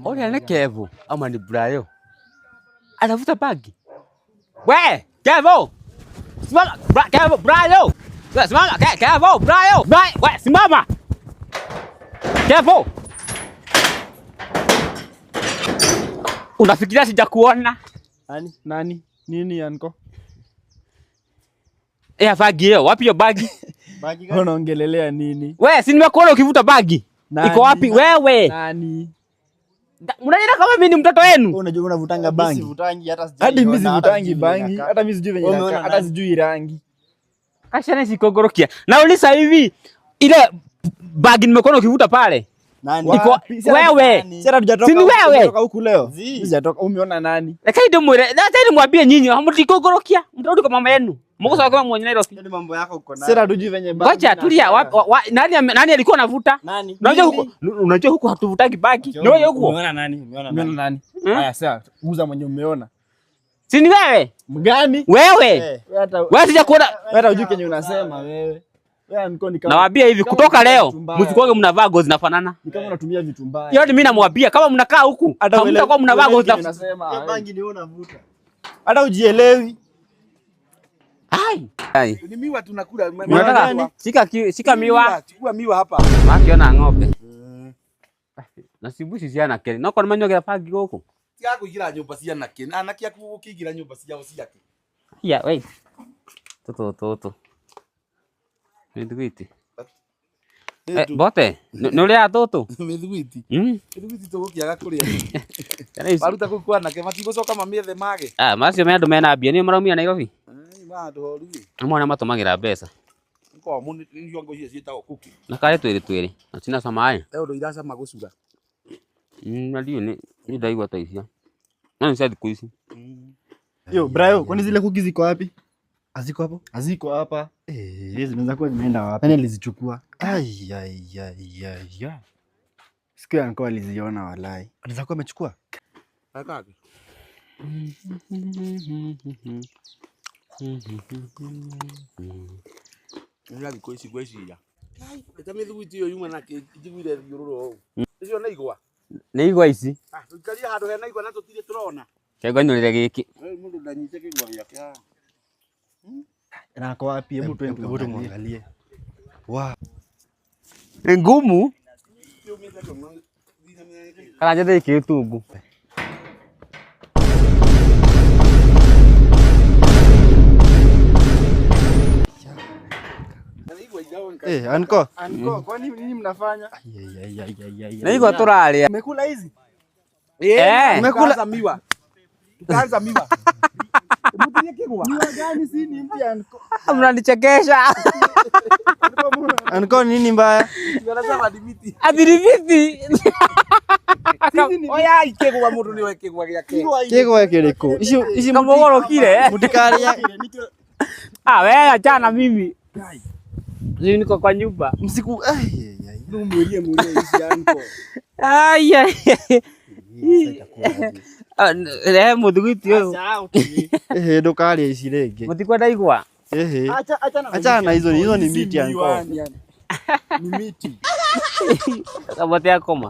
Ole ni Kevo ama ni Brayo? Anavuta bagi. We, Kevo! Simama, Kevo, Brayo! Simama, Kevo, Brayo! We, simama! Kevo! Unafikiria sijakuona? Nani? Nini anko? Bagi hiyo, wapi hiyo bagi? Bagi gani? Unaongelelea nini? We, si nimekuona ukivuta bagi. Iko wapi wewe? Nani? Mnajua kama mimi ni mtoto wenu? Unajua unavutanga bangi? Sivutangi hata sijui. Hadi mimi sivutangi bangi, hata mimi sijui venye inakaa, hata sijui rangi. Kashana sikogorokia. Nauliza hivi, ile bagi nimekuona ukivuta pale. Nani? Iko wewe. Sasa hatujatoka. Si ni wewe? Tunatoka huku leo. Sijatoka. Umeona nani? Lakini ndio mwere. Sasa nimwambie nyinyi, hamtikogorokia. Mtarudi kwa mama yenu. Mko sawa kama mwenye Nairobi. Ndio mambo yako uko nayo. Sasa hatujui venye bagi. Ngoja tulia. Nani alikuwa anavuta? Unajua huko hatuvutaki bagi. Ni wewe huko. Umeona nani? Umeona nani? Haya sasa, uza mwenye umeona. Si ni wewe? Mgani? Wewe. Wewe sijakuona. Hata hujui kenye unasema wewe. Nawaambia hivi kutoka leo msikuange mnavaa gozi zinafanana. Ni kama unatumia vitu mbaya. Yote mimi namwambia kama mnakaa huku hamtakuwa mnavaa gozi zinafanana. Hiyo bangi ni unavuta. Hata ujielewi. Hai. Ni miwa tunakula. Unataka shika miwa. Chukua miwa hapa. Makiona ng'ombe. Na sibushi siana kile. Nako manyogira pagi huko. Tia kuigira nyumba ciana kile. Anakia kukigira nyumba ciao ciake. Ya, wait. Toto. Midwiti. Bote, nulia toto. Midwiti. Midwiti tugukiaga kuria. Baruta kukua nake matigocoka mamiethe mage. Macio me andu mena mbia ni maraumia Nairobi. Ma andu horu ri. Mwana matumagira mbeca. Ko mu iongo icio cietagwo kuki. Na kare twiri. Na sina samai. Ndo iracama gucura. Na ndio ni ndaigua ta icio. Nani sasa kuishi? Yo, Brayo, kwani zile kuki ziko wapi? Aziko hapo? Aziko hapa. Hizi zinaweza kuwa zimeenda wapi? Nani alizichukua? Ai. Siku ya niko aliziona walai. Anaweza kuwa amechukua. Akaki. Ngira kwisi ya. Ai, eta midhuiti yo yuma na kijiguire thiururo. Icio na igwa. Ni igwa ici. Tukaria handu hena igwa na tutire turona. Kego nyurire giki. Mundu ndanyite kigwa giake. Nako wapi? Hebu twende muangalie. Wow. Ni ngumu. Kana jade ikitungu. Anko, kwani nini mnafanya? Na igwa turalia. Umekula hizi? Umekula miwa. Tukaanza miwa. Miwa gani si ni mpya anko? Mnanichekesha. Anko nini mbaya? Tunasema adimiti. Adimiti. Oya ikegwa mundu ni wekegwa giake. Kegwa kiriko. Ici kama worokire. Mutikari yake. Wewe achana mimi. Mimi niko kwa nyumba. Msiku Murie hizi anko. Muthuguiti uyu. Ndukaria ici ringi. Mutikwenda igwa? Achana hizo ni miti anko. Ni miti. Kabote akoma.